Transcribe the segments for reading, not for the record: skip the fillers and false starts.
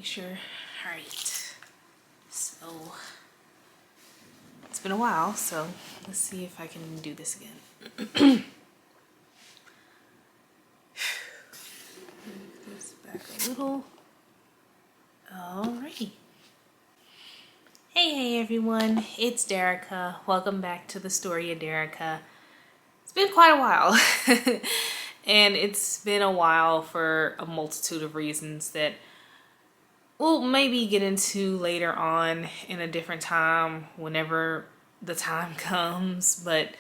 make sure. All right. So it's been a while, so let's see if I can do this again. Move this back a little. Alrighty. Hey everyone, it's Dericka. Welcome back to the Story of Dericka. It's been quite a while. And it's been a while for a multitude of reasons that we'll maybe get into later on in a different time, whenever the time comes. But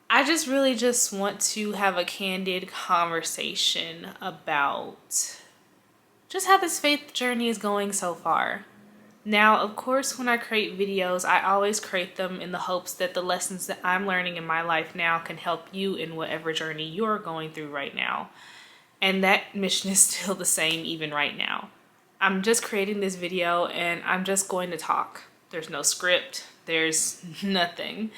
I just really want to have a candid conversation about just how this faith journey is going so far. Now, of course, when I create videos, I always create them in the hopes that the lessons that I'm learning in my life now can help you in whatever journey you're going through right now. And that mission is still the same even right now. I'm just creating this video and I'm just going to talk. There's no script, there's nothing.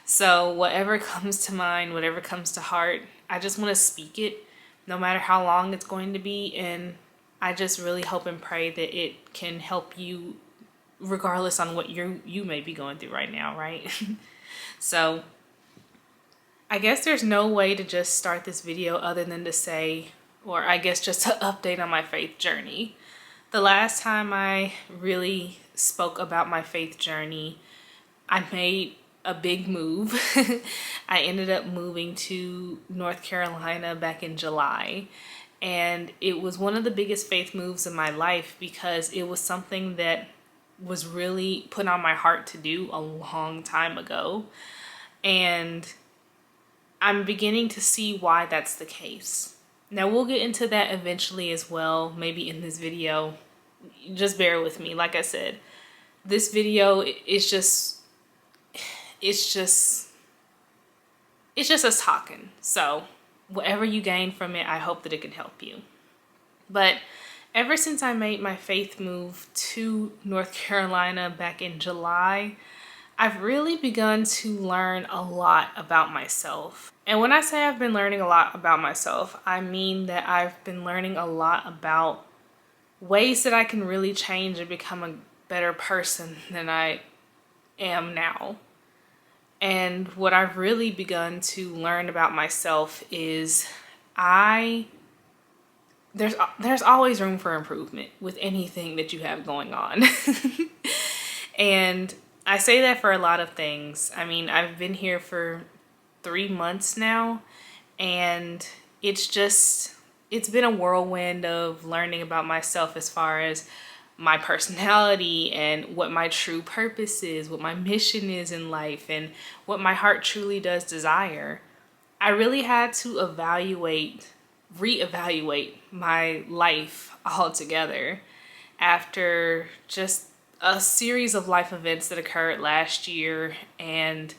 So whatever comes to mind, whatever comes to heart, I just want to speak it, no matter how long it's going to be. And I just really hope and pray that it can help you regardless on what you may be going through right now, right? So I guess there's no way to just start this video other than to say, or I guess just to update on my faith journey. The last time I really spoke about my faith journey, I made a big move. I ended up moving to North Carolina back in July. And it was one of the biggest faith moves in my life because it was something that was really put on my heart to do a long time ago. And I'm beginning to see why that's the case. Now we'll get into that eventually as well, maybe in this video. Just bear with me. Like I said, this video is just us talking. So whatever you gain from it, I hope that it can help you. But ever since I made my faith move to North Carolina back in July, I've really begun to learn a lot about myself. And when I say I've been learning a lot about myself, I mean that I've been learning a lot about ways that I can really change and become a better person than I am now. And what I've really begun to learn about myself is there's always room for improvement with anything that you have going on. And I say that for a lot of things. I mean, I've been here for 3 months now, and it's been a whirlwind of learning about myself as far as my personality and what my true purpose is, what my mission is in life, and what my heart truly does desire. I really had to reevaluate my life altogether after just a series of life events that occurred last year, and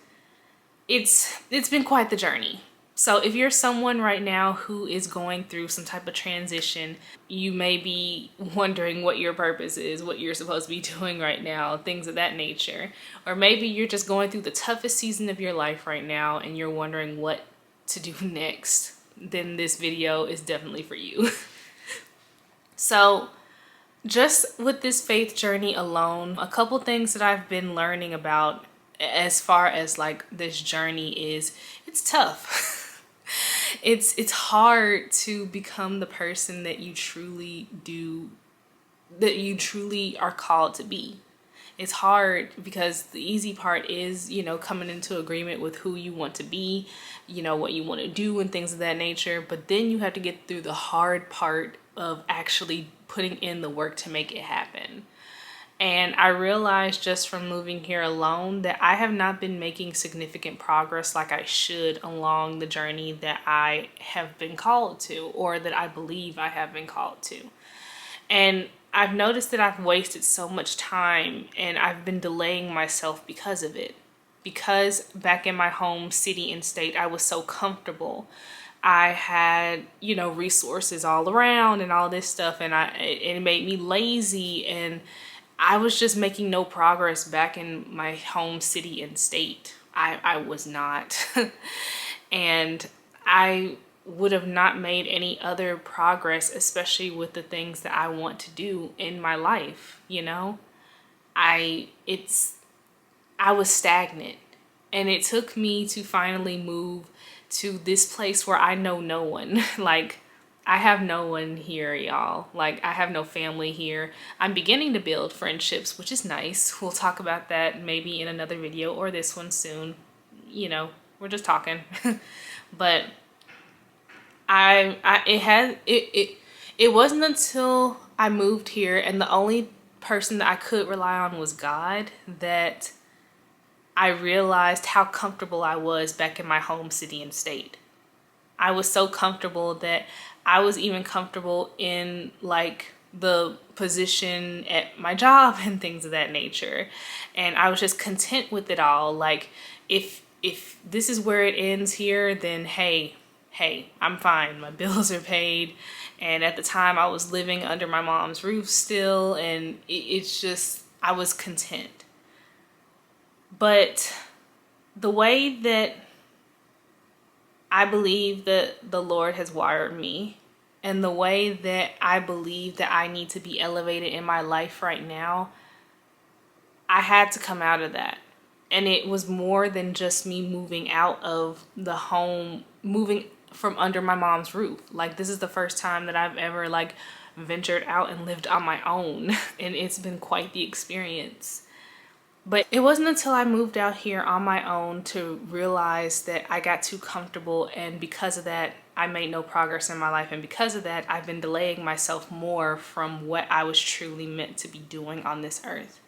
it's been quite the journey. So if you're someone right now who is going through some type of transition, you may be wondering what your purpose is, what you're supposed to be doing right now, things of that nature. Or maybe you're just going through the toughest season of your life right now and you're wondering what to do next. Then this video is definitely for you. So just with this faith journey alone, a couple things that I've been learning about as far as like this journey is, it's tough. It's hard to become the person that you truly are called to be. It's hard because the easy part is, coming into agreement with who you want to be, what you want to do and things of that nature. But then you have to get through the hard part of actually putting in the work to make it happen. And I realized just from moving here alone that I have not been making significant progress like I should along the journey that I have been called to, or that I believe I have been called to. And I've noticed that I've wasted so much time and I've been delaying myself because of it. Because back in my home city and state, I was so comfortable. I had, resources all around and all this stuff, and it made me lazy, and I was just making no progress back in my home city and state. I was not. And I would have not made any other progress, especially with the things that I want to do in my life, you know? I it's I was stagnant, and it took me to finally move to this place where I know no one. Like, I have no one here, y'all. Like, I have no family here. I'm beginning to build friendships, which is nice. We'll talk about that maybe in another video or this one soon. You know, we're just talking. But it wasn't until I moved here and the only person that I could rely on was God that I realized how comfortable I was back in my home city and state. I was so comfortable that I was even comfortable in like the position at my job and things of that nature. And I was just content with it all. Like, if this is where it ends here, then hey, I'm fine. My bills are paid. And at the time I was living under my mom's roof still, and it's just, I was content. But the way that I believe that the Lord has wired me, and the way that I believe that I need to be elevated in my life right now, I had to come out of that. And it was more than just me moving out of the home, moving from under my mom's roof. Like, this is the first time that I've ever like ventured out and lived on my own. And it's been quite the experience. But it wasn't until I moved out here on my own to realize that I got too comfortable, and because of that, I made no progress in my life. And because of that, I've been delaying myself more from what I was truly meant to be doing on this earth.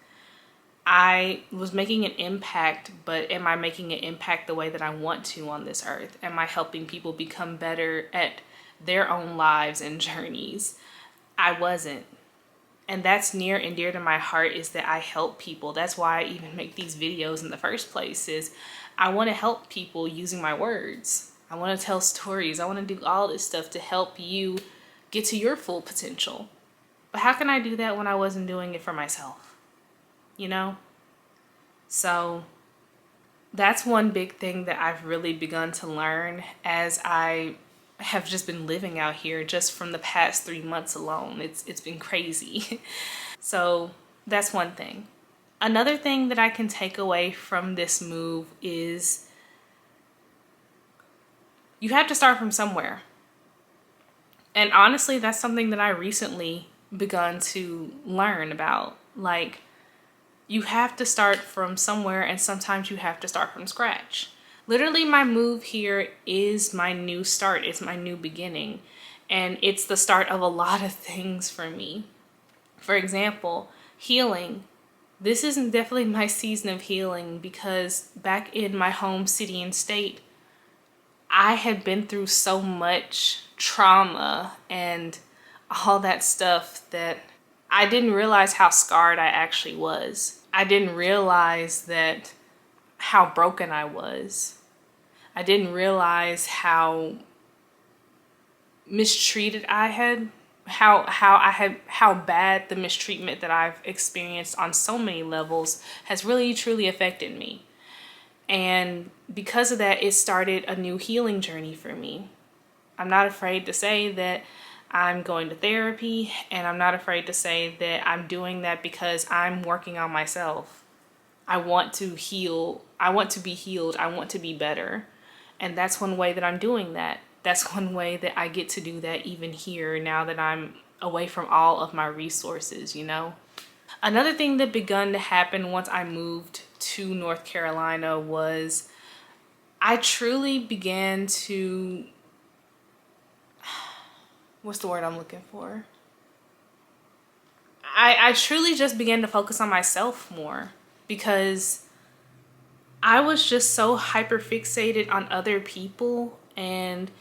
I was making an impact, but am I making an impact the way that I want to on this earth? Am I helping people become better at their own lives and journeys? I wasn't. And that's near and dear to my heart, is that I help people. That's why I even make these videos in the first place, is I want to help people using my words. I want to tell stories. I want to do all this stuff to help you get to your full potential. But how can I do that when I wasn't doing it for myself? You know? So that's one big thing that I've really begun to learn as I have just been living out here just from the past 3 months alone. It's been crazy. So that's one thing. Another thing that I can take away from this move is you have to start from somewhere. And honestly, that's something that I recently begun to learn about. Like, you have to start from somewhere, and sometimes you have to start from scratch. Literally, my move here is my new start. It's my new beginning. And it's the start of a lot of things for me. For example, healing. This is definitely my season of healing, because back in my home city and state, I had been through so much trauma and all that stuff that I didn't realize how scarred I actually was. I didn't realize that how broken I was. I didn't realize how mistreated I had, how bad the mistreatment that I've experienced on so many levels has really truly affected me. And because of that, it started a new healing journey for me. I'm not afraid to say that I'm going to therapy, and I'm not afraid to say that I'm doing that because I'm working on myself. I want to heal. I want to be healed. I want to be better. And that's one way that I'm doing that. That's one way that I get to do that even here, now that I'm away from all of my resources, you know? Another thing that begun to happen once I moved to North Carolina was I truly began to, what's the word I'm looking for? I truly just began to focus on myself more, because I was just so hyper fixated on other people, and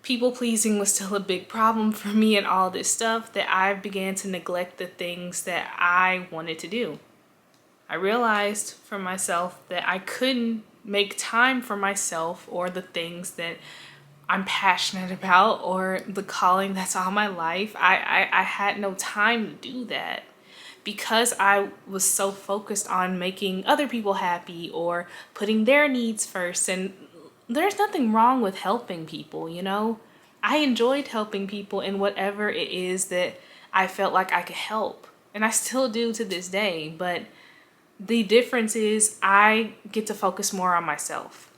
people pleasing was still a big problem for me and all this stuff, that I began to neglect the things that I wanted to do. I realized for myself that I couldn't make time for myself or the things that I'm passionate about or the calling that's on my life. I had no time to do that, because I was so focused on making other people happy or putting their needs first. And there's nothing wrong with helping people, you know? I enjoyed helping people in whatever it is that I felt like I could help. And I still do to this day. But the difference is I get to focus more on myself.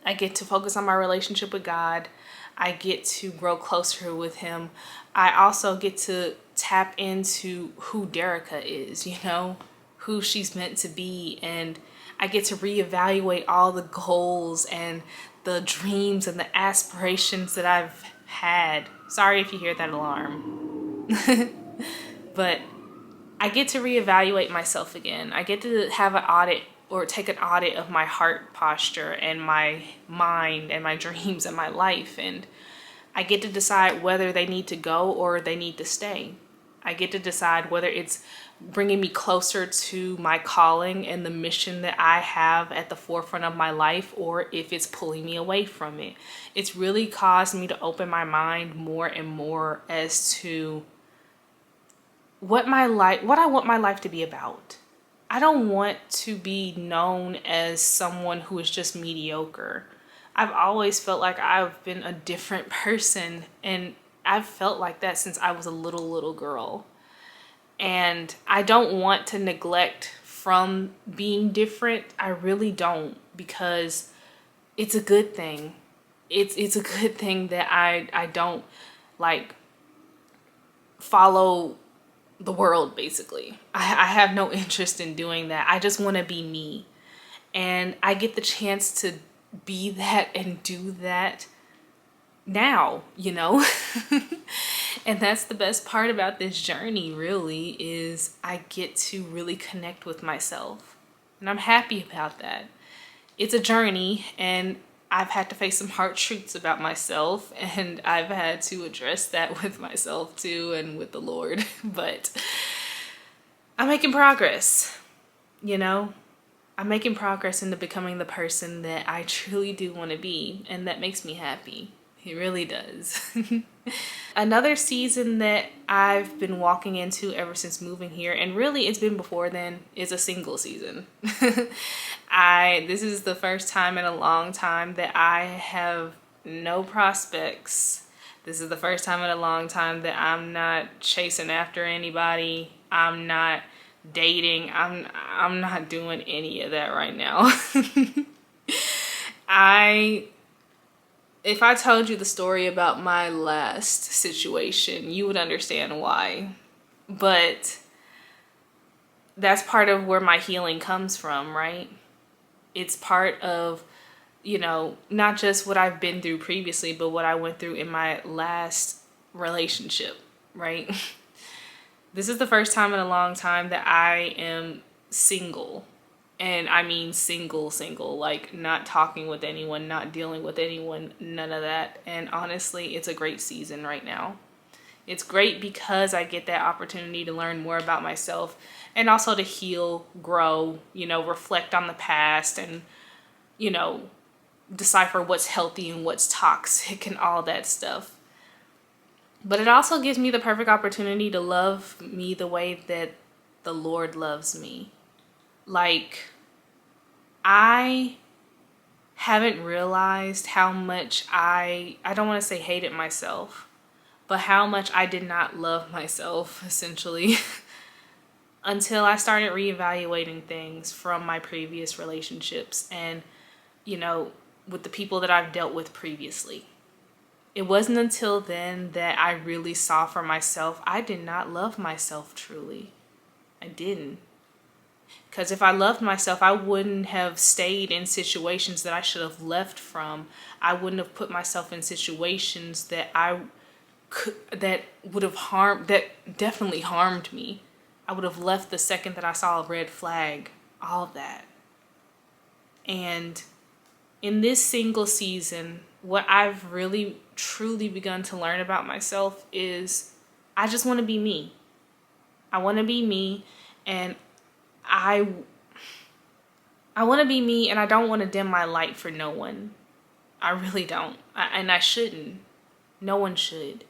I get to focus on my relationship with God. I get to grow closer with him. I also get to tap into who Dericka is, who she's meant to be. And I get to reevaluate all the goals and the dreams and the aspirations that I've had. Sorry if you hear that alarm. But I get to reevaluate myself again. I get to have an audit or take an audit of my heart posture and my mind and my dreams and my life. And I get to decide whether they need to go or they need to stay. I get to decide whether it's bringing me closer to my calling and the mission that I have at the forefront of my life, or if it's pulling me away from it. It's really caused me to open my mind more and more as to what I want my life to be about. I don't want to be known as someone who is just mediocre. I've always felt like I've been a different person, and I've felt like that since I was a little girl. And I don't want to neglect from being different. I really don't, because it's a good thing. It's a good thing that I don't like follow the world, basically. I have no interest in doing that. I just want to be me. And I get the chance to be that and do that now, And that's the best part about this journey, really, is I get to really connect with myself. And I'm happy about that. It's a journey, and I've had to face some hard truths about myself, and I've had to address that with myself too and with the Lord. But I'm making progress, I'm making progress into becoming the person that I truly do want to be, and that makes me happy. It really does. Another season that I've been walking into ever since moving here, and really it's been before then, is a single season. This is the first time in a long time that I have no prospects. This is the first time in a long time that I'm not chasing after anybody. I'm not dating. I'm not doing any of that right now. If I told you the story about my last situation, you would understand why. But that's part of where my healing comes from, right? It's part of, not just what I've been through previously, but what I went through in my last relationship, right? This is the first time in a long time that I am single. And I mean single, like not talking with anyone, not dealing with anyone, none of that. And honestly, it's a great season right now. It's great because I get that opportunity to learn more about myself and also to heal, grow, reflect on the past and, decipher what's healthy and what's toxic and all that stuff. But it also gives me the perfect opportunity to love me the way that the Lord loves me. Like, I haven't realized how much I don't want to say hated myself, but how much I did not love myself, essentially, until I started reevaluating things from my previous relationships and, with the people that I've dealt with previously. It wasn't until then that I really saw for myself, I did not love myself truly. I didn't. Because if I loved myself, I wouldn't have stayed in situations that I should have left from. I wouldn't have put myself in situations that that definitely harmed me. I would have left the second that I saw a red flag, all of that. And in this single season, what I've really truly begun to learn about myself is I just want to be me. I want to be me, and I want to be me, and I don't want to dim my light for no one. I really don't. And I shouldn't. No one should.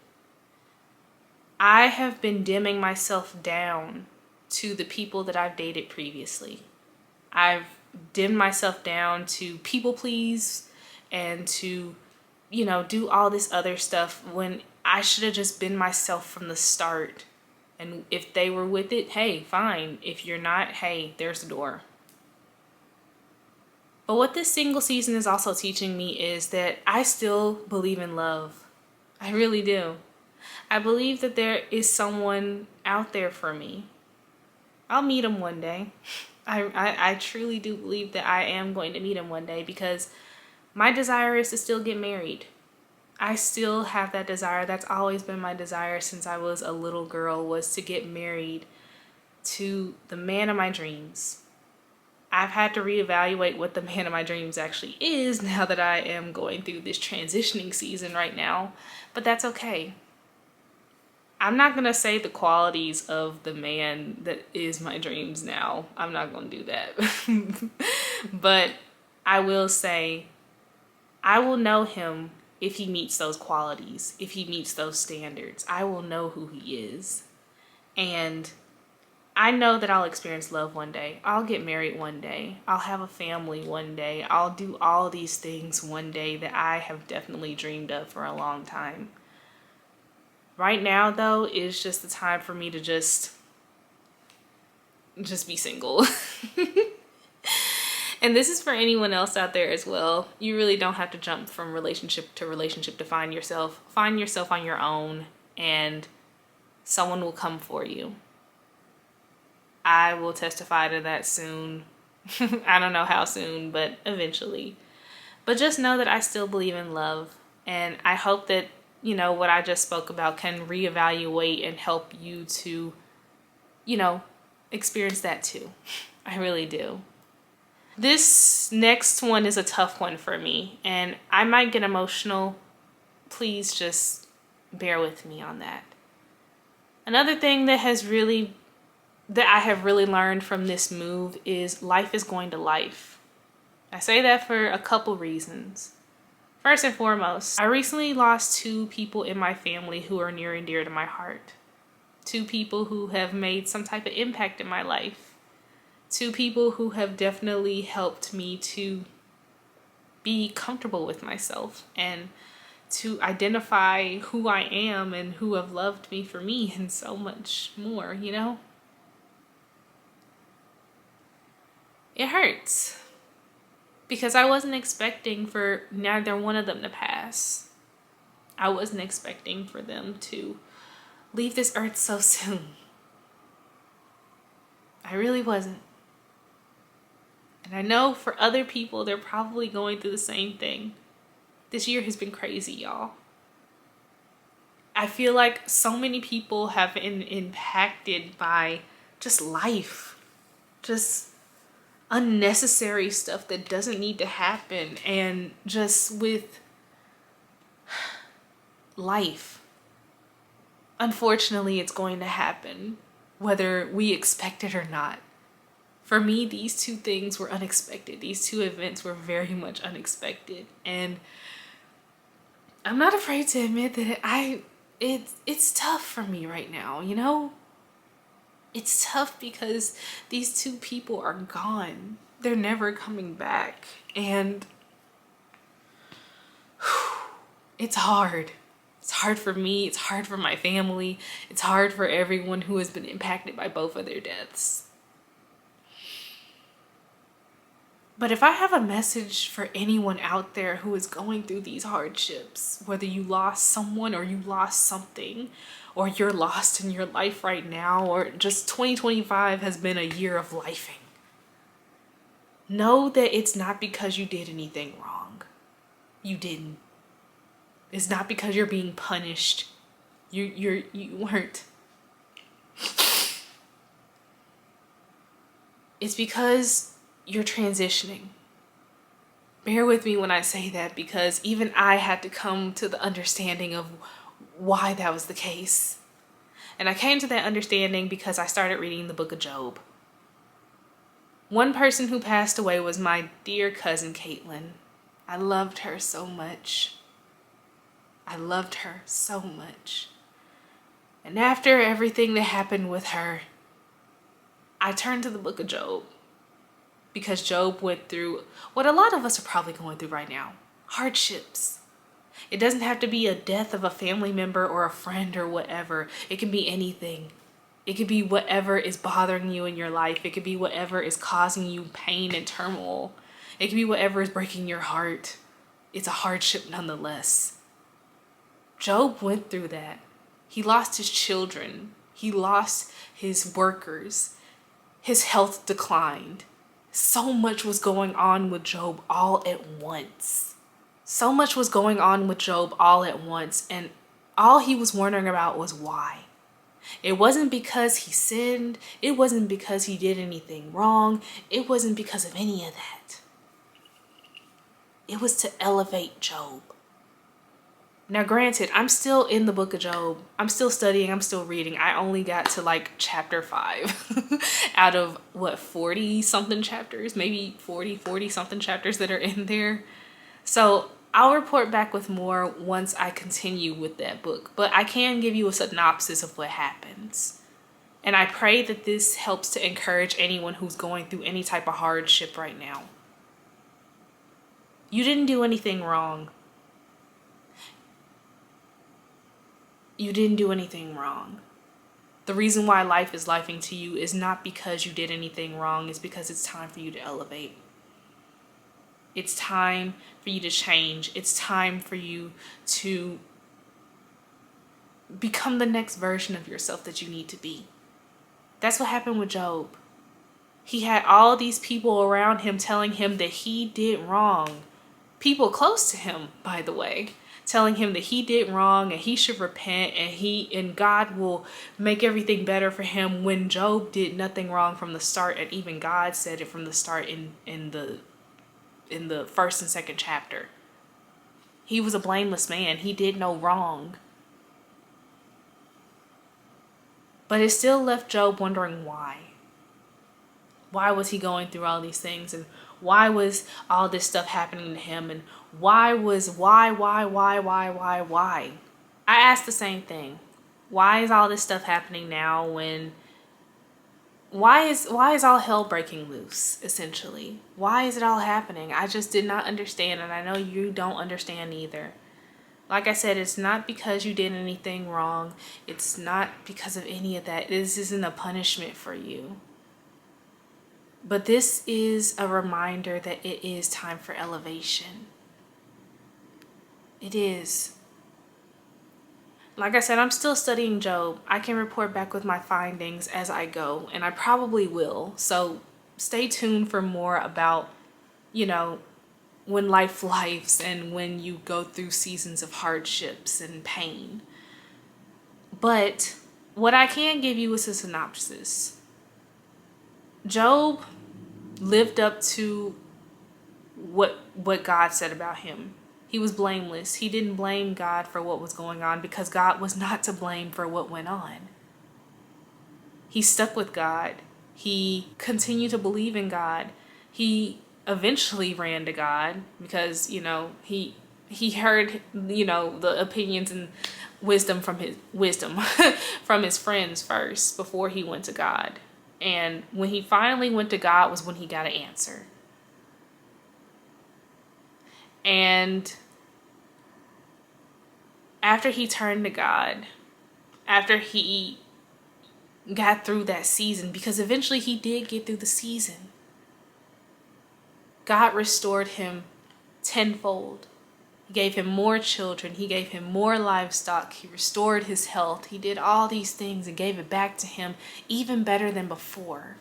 I have been dimming myself down to the people that I've dated previously. I've dimmed myself down to people please and to do all this other stuff when I should have just been myself from the start. And if they were with it, hey, fine. If you're not, hey, there's the door. But what this single season is also teaching me is that I still believe in love. I really do. I believe that there is someone out there for me. I'll meet him one day. I truly do believe that I am going to meet him one day, because my desire is to still get married. I still have that desire. That's always been my desire since I was a little girl, was to get married to the man of my dreams. I've had to reevaluate what the man of my dreams actually is now that I am going through this transitioning season right now, but that's okay. I'm not going to say the qualities of the man that is my dreams now. I'm not going to do that. But I will say I will know him if he meets those qualities, if he meets those standards. I will know who he is. And I know that I'll experience love one day. I'll get married one day. I'll have a family one day. I'll do all these things one day that I have definitely dreamed of for a long time. Right now, though, is just the time for me to just be single. And this is for anyone else out there as well. You really don't have to jump from relationship to relationship to find yourself. Find yourself on your own, and someone will come for you. I will testify to that soon. I don't know how soon, but eventually. But just know that I still believe in love. And I hope that, what I just spoke about can reevaluate and help you to, experience that too. I really do. This next one is a tough one for me, and I might get emotional. Please just bear with me on that. Another thing that I have really learned from this move is life is going to life. I say that for a couple reasons. First and foremost, I recently lost 2 people in my family who are near and dear to my heart. 2 people who have made some type of impact in my life. 2 people who have definitely helped me to be comfortable with myself and to identify who I am and who have loved me for me and so much more, It hurts because I wasn't expecting for neither one of them to pass. I wasn't expecting for them to leave this earth so soon. I really wasn't. And I know for other people, they're probably going through the same thing. This year has been crazy, y'all. I feel like so many people have been impacted by just life. Just unnecessary stuff that doesn't need to happen. And just with life. Unfortunately, it's going to happen, whether we expect it or not. For me, these 2 things were unexpected. These 2 events were very much unexpected. And I'm not afraid to admit that it's tough for me right now, It's tough because these 2 people are gone. They're never coming back. And it's hard. It's hard for me. It's hard for my family. It's hard for everyone who has been impacted by both of their deaths. But if I have a message for anyone out there who is going through these hardships, whether you lost someone or you lost something, or you're lost in your life right now, or just 2025 has been a year of lifing, know that it's not because you did anything wrong. You didn't. It's not because you're being punished. You weren't. It's because you're transitioning. Bear with me when I say that, because even I had to come to the understanding of why that was the case. And I came to that understanding because I started reading the book of Job. One person who passed away was my dear cousin Caitlin. I loved her so much. I loved her so much. And after everything that happened with her, I turned to the book of Job. Because Job went through what a lot of us are probably going through right now. Hardships. It doesn't have to be a death of a family member or a friend or whatever. It can be anything. It could be whatever is bothering you in your life. It could be whatever is causing you pain and turmoil. It could be whatever is breaking your heart. It's a hardship nonetheless. Job went through that. He lost his children. He lost his workers. His health declined. So much was going on with Job all at once. So much was going on with Job all at once, and all he was wondering about was why. It wasn't because he sinned. It wasn't because he did anything wrong. It wasn't because of any of that. It was to elevate Job. Now, granted, I'm still in the book of Job. I'm still studying. I'm still reading. I only got to like chapter 5 out of 40 something chapters, maybe 40 something chapters that are in there. So I'll report back with more once I continue with that book, but I can give you a synopsis of what happens. And I pray that this helps to encourage anyone who's going through any type of hardship right now. You didn't do anything wrong. You didn't do anything wrong. The reason why life is lifing to you is not because you did anything wrong. It's because it's time for you to elevate. It's time for you to change. It's time for you to become the next version of yourself that you need to be. That's what happened with Job. He had all these people around him telling him that he did wrong. People close to him, by the way, telling him that he did wrong and he should repent and God will make everything better for him, when Job did nothing wrong from the start, and even God said it from the start in the first and second chapter. He was a blameless man. He did no wrong. But it still left Job wondering why. Why was he going through all these things? And why was all this stuff happening to him? And why? I asked the same thing. Why is all this stuff happening now when why is all hell breaking loose, essentially? Why is it all happening? I just did not understand, and I know you don't understand either. Like I said, it's not because you did anything wrong. It's not because of any of that. This isn't a punishment for you. But this is a reminder that it is time for elevation. It is. Like I said, I'm still studying Job. I can report back with my findings as I go, and I probably will. So stay tuned for more about, when life lives and when you go through seasons of hardships and pain. But what I can give you is a synopsis. Job lived up to what God said about him. He was blameless. He didn't blame God for what was going on because God was not to blame for what went on. He stuck with God. He continued to believe in God. He eventually ran to God because, he heard, the opinions and wisdom from his friends first before he went to God. And when he finally went to God was when he got an answer. And after he turned to God, after he got through that season, because eventually he did get through the season, God restored him tenfold. He gave him more children. He gave him more livestock. He restored his health. He did all these things and gave it back to him even better than before.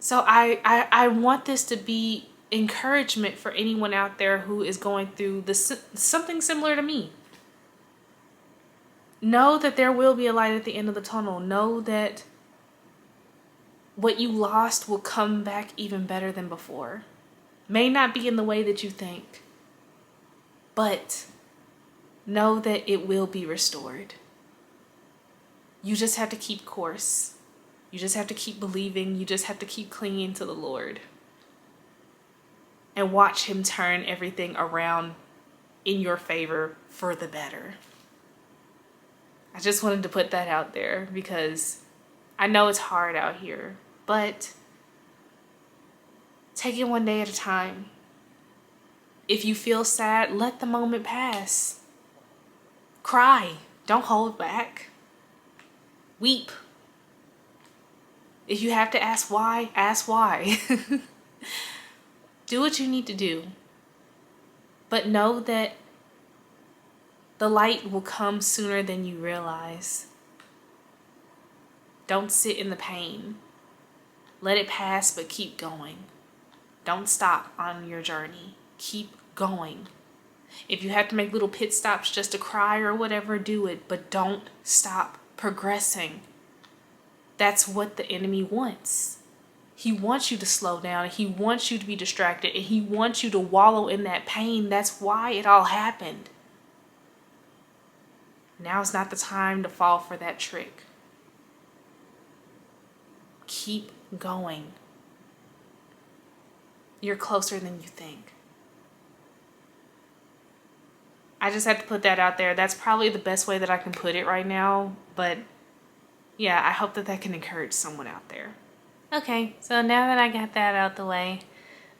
So I want this to be encouragement for anyone out there who is going through something similar to me. Know that there will be a light at the end of the tunnel. Know that what you lost will come back even better than before. May not be in the way that you think, but know that it will be restored. You just have to keep course. You just have to keep believing. You just have to keep clinging to the Lord and watch him turn everything around in your favor for the better. I just wanted to put that out there because I know it's hard out here, but take it one day at a time. If you feel sad, let the moment pass. Cry. Don't hold back. Weep. If you have to ask why, ask why. Do what you need to do. But know that the light will come sooner than you realize. Don't sit in the pain. Let it pass, but keep going. Don't stop on your journey. Keep going. If you have to make little pit stops just to cry or whatever, do it. But don't stop progressing. That's what the enemy wants. He wants you to slow down. He wants you to be distracted. And he wants you to wallow in that pain. That's why it all happened. Now's not the time to fall for that trick. Keep going. You're closer than you think. I just have to put that out there. That's probably the best way that I can put it right now. But yeah, I hope that that can encourage someone out there. Okay, so now that I got that out the way,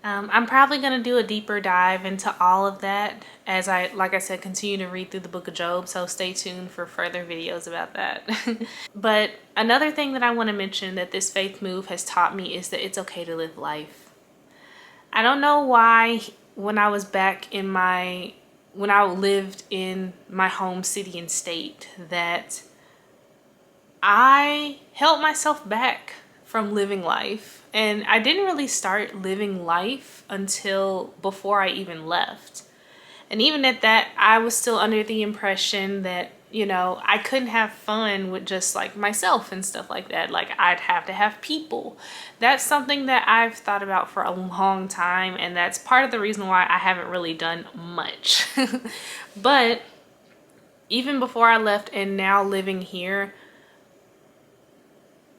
I'm probably going to do a deeper dive into all of that as I, like I said, continue to read through the book of Job. So stay tuned for further videos about that. But another thing that I want to mention that this faith move has taught me is that it's okay to live life. I don't know why when I was back in when I lived in my home city and state that I held myself back from living life. And I didn't really start living life until before I even left. And even at that, I was still under the impression that, you know, I couldn't have fun with just like myself and stuff like that. Like I'd have to have people. That's something that I've thought about for a long time. And that's part of the reason why I haven't really done much. But even before I left and now living here,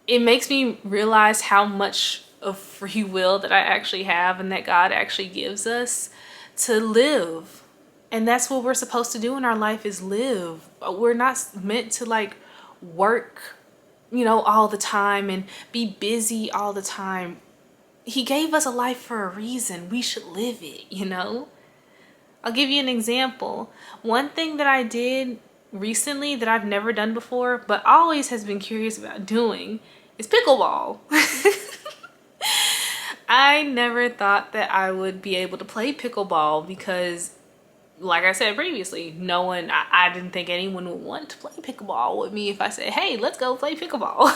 it makes me realize how much of free will that I actually have and that God actually gives us to live. And that's what we're supposed to do in our life is live. We're not meant to like work, you know, all the time and be busy all the time. He gave us a life for a reason. We should live it, you know? I'll give you an example. One thing that I did recently that I've never done before, but always has been curious about doing is pickleball. I never thought that I would be able to play pickleball because, like I said previously, I didn't think anyone would want to play pickleball with me if I said, hey, let's go play pickleball.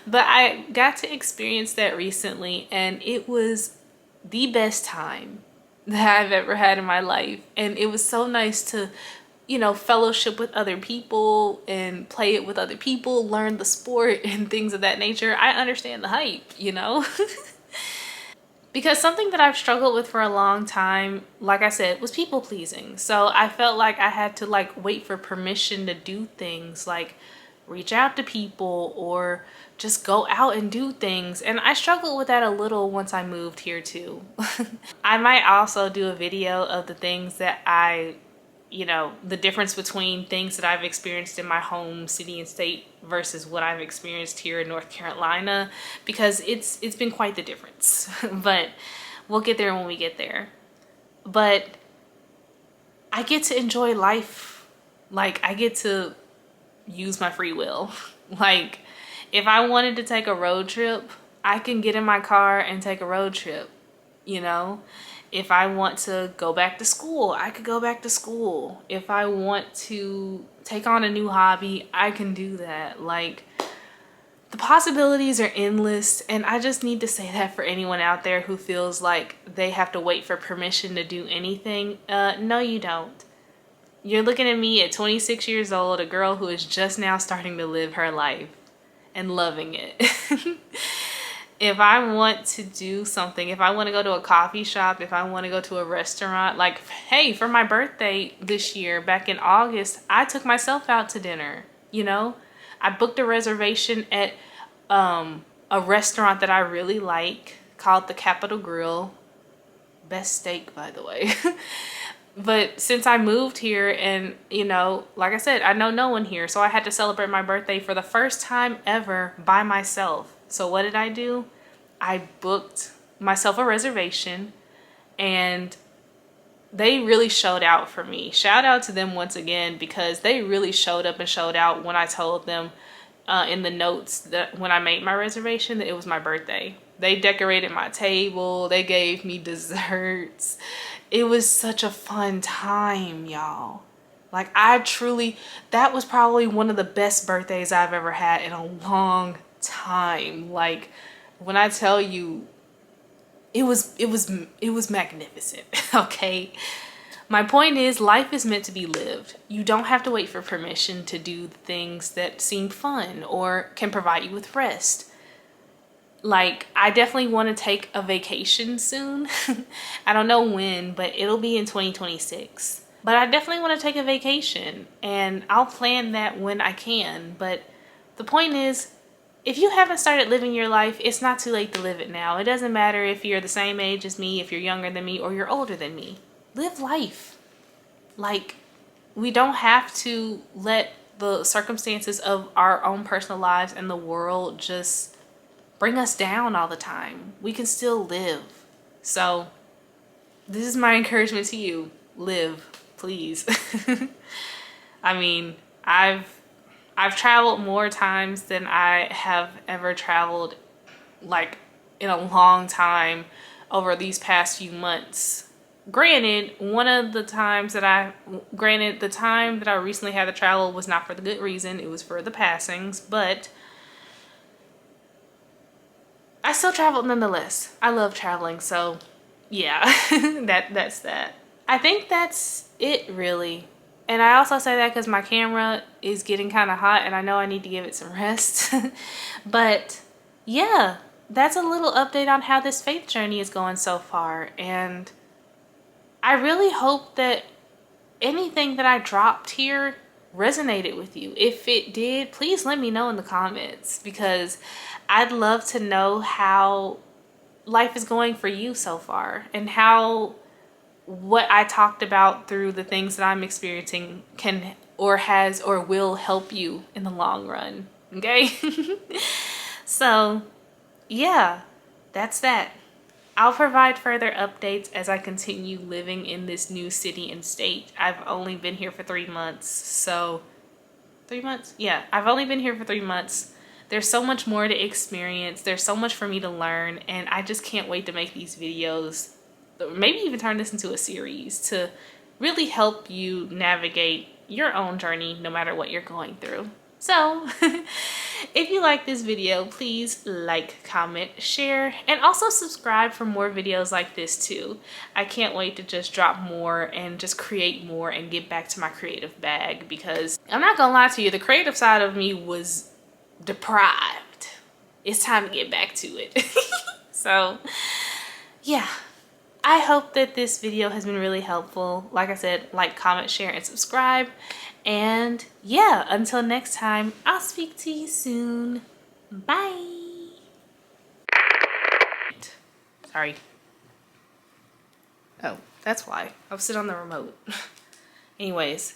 But I got to experience that recently and it was the best time that I've ever had in my life. And it was so nice to, you know, fellowship with other people and play it with other people, learn the sport and things of that nature. I understand the hype, you know? Because something that I've struggled with for a long time, like I said, was people pleasing. So I felt like I had to like wait for permission to do things like reach out to people or just go out and do things. And I struggled with that a little once I moved here too. I might also do a video of the things that you know, the difference between things that I've experienced in my home city and state versus what I've experienced here in North Carolina, because it's been quite the difference. But we'll get there when we get there. But I get to enjoy life. Like I get to use my free will. Like if I wanted to take a road trip, I can get in my car and take a road trip, you know? If I want to go back to school, I could go back to school. If I want to take on a new hobby, I can do that. Like, the possibilities are endless, and I just need to say that for anyone out there who feels like they have to wait for permission to do anything. No, you don't. You're looking at me at 26 years old, a girl who is just now starting to live her life and loving it. If I want to do something, if I want to go to a coffee shop, if I want to go to a restaurant, like, hey, for my birthday this year, back in August, I took myself out to dinner, you know? I booked a reservation at a restaurant that I really like called the Capitol Grill. Best steak, by the way. But since I moved here and, you know, like I said, I know no one here. So I had to celebrate my birthday for the first time ever by myself. So what did I do? I booked myself a reservation and they really showed out for me. Shout out to them once again, because they really showed up and showed out when I told them in the notes that when I made my reservation that it was my birthday. They decorated my table. They gave me desserts. It was such a fun time, y'all. Like, that was probably one of the best birthdays I've ever had in a long time. Like, when I tell you, it was magnificent. Okay. My point is, life is meant to be lived. You don't have to wait for permission to do the things that seem fun or can provide you with rest. Like, I definitely want to take a vacation soon. I don't know when, but it'll be in 2026. But I definitely want to take a vacation, and I'll plan that when I can. But the point is, if you haven't started living your life, it's not too late to live it now. It doesn't matter if you're the same age as me, if you're younger than me, or you're older than me. Live life. Like, we don't have to let the circumstances of our own personal lives and the world just bring us down all the time. We can still live. So this is my encouragement to you. Live, please. I mean, I've traveled more times than I have ever traveled, like, in a long time over these past few months. Granted, the time that I recently had to travel was not for the good reason. It was for the passings, but I still traveled nonetheless. I love traveling, so yeah, that's that. I think that's it, really. And I also say that because my camera is getting kind of hot and I know I need to give it some rest. But yeah, that's a little update on how this faith journey is going so far. And I really hope that anything that I dropped here resonated with you. If it did, please let me know in the comments, because I'd love to know how life is going for you so far, and how what I talked about through the things that I'm experiencing can or has or will help you in the long run. Okay? So yeah, that's that. I'll provide further updates as I continue living in this new city and state. I've only been here for 3 months, so 3 months? Yeah, I've only been here for 3 months. There's so much more to experience. There's so much for me to learn, and I just can't wait to make these videos. Maybe even turn this into a series to really help you navigate your own journey no matter what you're going through. So if you like this video, please like, comment, share, and also subscribe for more videos like this too. I can't wait to just drop more and just create more and get back to my creative bag, because I'm not gonna lie to you, the creative side of me was deprived. It's time to get back to it. So yeah, I hope that this video has been really helpful. Like I said, like, comment, share, and subscribe. And yeah, until next time, I'll speak to you soon. Bye. Sorry. Oh, that's why. I was sitting on the remote. Anyways.